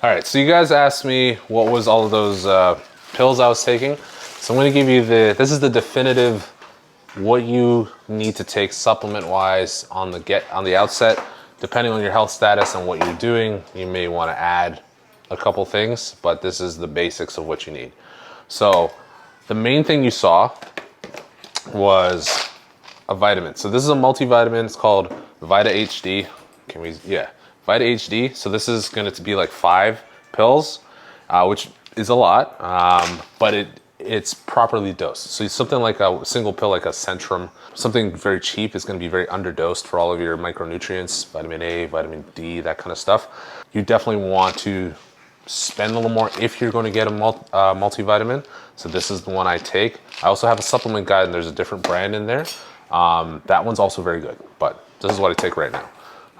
All right, so you guys asked me what was all of those pills I was taking. So I'm gonna give you this is the definitive what you need to take supplement wise on the outset. Depending on your health status and what you're doing, you may wanna add a couple things, but this is the basics of what you need. So the main thing you saw was a vitamin. So this is a multivitamin, it's called Vita HD. Vita HD. So this is going to be like 5 pills, which is a lot, but it's properly dosed. So something like a single pill, like a Centrum, something very cheap is going to be very underdosed for all of your micronutrients, vitamin A, vitamin D, that kind of stuff. You definitely want to spend a little more if you're going to get a multivitamin. So this is the one I take. I also have a supplement guide and there's a different brand in there. That one's also very good, but this is what I take right now.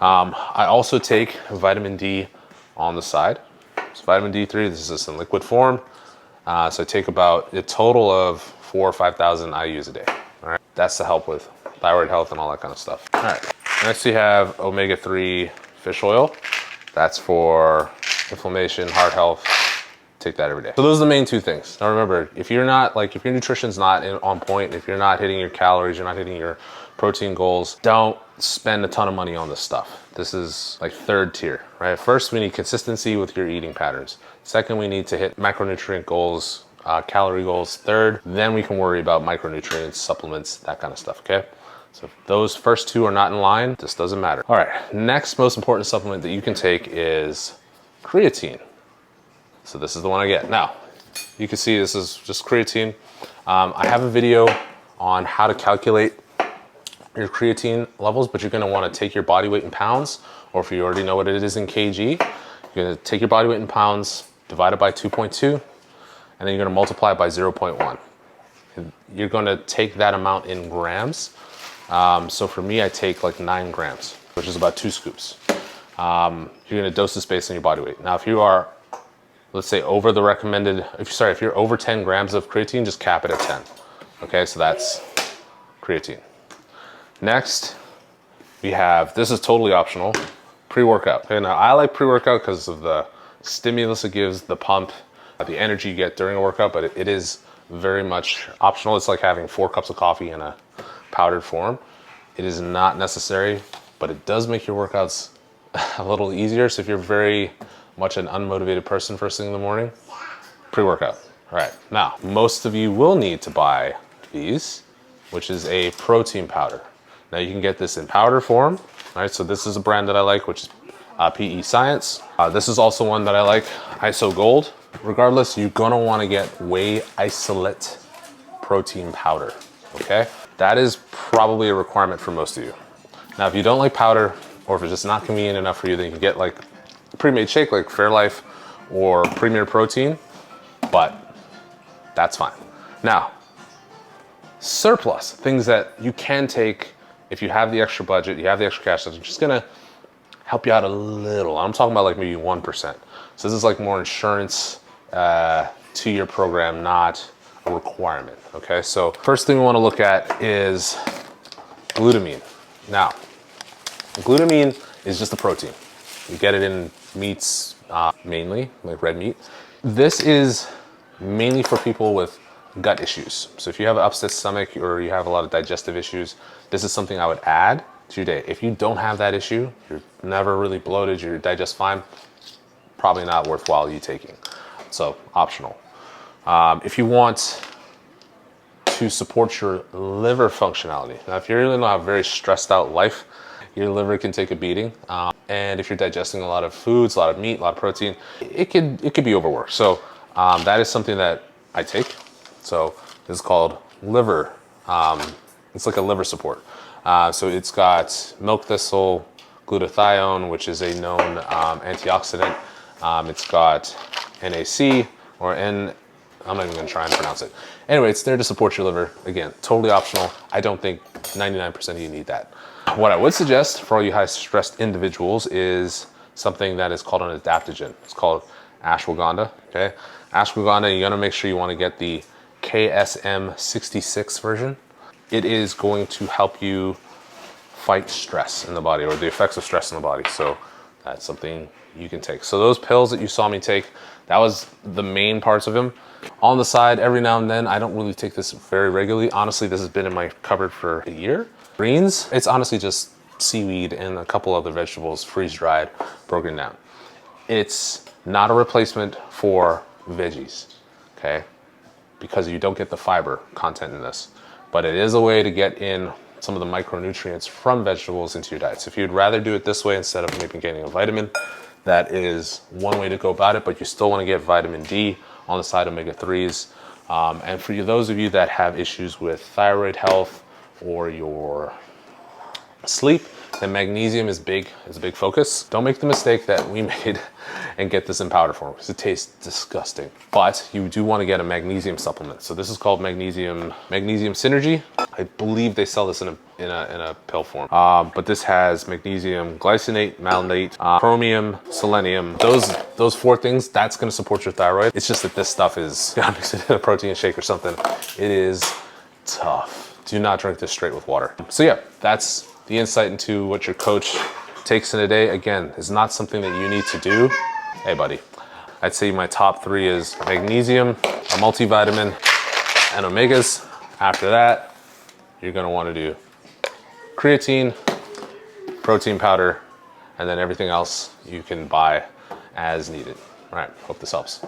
I also take vitamin D on the side. So vitamin D3, this is in liquid form. So I take about a total of 4,000 or 5,000 IUs a day. All right, that's to help with thyroid health and all that kind of stuff. All right, next we have omega-3 fish oil. That's for inflammation, heart health. Take that every day. So those are the main 2 things. Now remember, if your nutrition's not on point, if you're not hitting your calories, you're not hitting your protein goals, don't spend a ton of money on this stuff. This is like 3rd tier, right? First, we need consistency with your eating patterns. Second, we need to hit macronutrient goals, calorie goals. 3rd, then we can worry about micronutrients, supplements, that kind of stuff, okay? So if those first 2 are not in line, this doesn't matter. All right, next most important supplement that you can take is creatine. So this is the one I get. Now, you can see this is just creatine. I have a video on how to calculate your creatine levels, but you're gonna wanna take your body weight in pounds, or if you already know what it is in kg, you're gonna take your body weight in pounds, divide it by 2.2, and then you're gonna multiply it by 0.1. You're gonna take that amount in grams. So for me, I take like 9 grams, which is about 2 scoops. You're gonna dose this based on your body weight. Now, if you are, let's say over the recommended, if you're over 10 grams of creatine, just cap it at 10. Okay, so that's creatine. Next, we have, this is totally optional, pre-workout. Okay, now I like pre-workout because of the stimulus it gives, the pump, the energy you get during a workout, but it is very much optional. It's like having 4 cups of coffee in a powdered form. It is not necessary, but it does make your workouts a little easier. So if you're very much an unmotivated person first thing in the morning, pre-workout. All right, now most of you will need to buy these, which is a protein powder. Now you can get this in powder form. All right, so this is a brand that I like, which is PE Science. This is also one that I like, ISO Gold. Regardless, you're gonna wanna get whey isolate protein powder, okay? That is probably a requirement for most of you. Now, if you don't like powder, or if it's just not convenient enough for you, then you can get like a pre-made shake like Fairlife or Premier Protein, but that's fine. Now, surplus, things that you can take if you have the extra budget, you have the extra cash, that's just gonna help you out a little. I'm talking about like maybe 1%. So this is like more insurance to your program, not a requirement, okay? So first thing we wanna look at is glutamine. Now, glutamine is just a protein. You get it in meats, mainly, like red meat. This is mainly for people with gut issues. So if you have an upset stomach or you have a lot of digestive issues, this is something I would add to your day. If you don't have that issue, you're never really bloated, you digest fine, probably not worthwhile you taking. So optional. If you want to support your liver functionality. Now, if you really don't have a very stressed out life, your liver can take a beating. And if you're digesting a lot of foods, a lot of meat, a lot of protein, it could be overworked. So that is something that I take. So this is called liver. It's like a liver support. So it's got milk thistle, glutathione, which is a known antioxidant. It's got NAC or N. I'm not even gonna try and pronounce it. Anyway, it's there to support your liver. Again, totally optional. I don't think 99% of you need that. What I would suggest for all you high stressed individuals is something that is called an adaptogen. It's called ashwagandha, okay? Ashwagandha, you gotta make sure you wanna get the KSM 66 version. It is going to help you fight stress in the body or the effects of stress in the body. So that's something you can take. So those pills that you saw me take, that was the main parts of them. On the side, every now and then, I don't really take this very regularly. Honestly, this has been in my cupboard for a year. Greens, it's honestly just seaweed and a couple other vegetables, freeze-dried, broken down. It's not a replacement for veggies, okay? Because you don't get the fiber content in this. But it is a way to get in some of the micronutrients from vegetables into your diet. So if you'd rather do it this way instead of maybe getting a vitamin, that is one way to go about it, but you still want to get vitamin D on the side, omega-3s. And for those of you that have issues with thyroid health or your sleep, then magnesium is big. It's a big focus. Don't make the mistake that we made and get this in powder form because it tastes disgusting. But you do want to get a magnesium supplement. So this is called Magnesium Synergy. I believe they sell this in a pill form. But this has magnesium glycinate, malonate, chromium, selenium. Those 4 things, that's going to support your thyroid. It's just that this stuff is, you gotta mix it in a protein shake or something. It is tough. Do not drink this straight with water. So yeah, that's the insight into what your coach takes in a day. Again, is not something that you need to do. Hey buddy, I'd say my top 3 is magnesium, a multivitamin, and omegas. After that, you're gonna wanna do creatine, protein powder, and then everything else you can buy as needed. All right, hope this helps.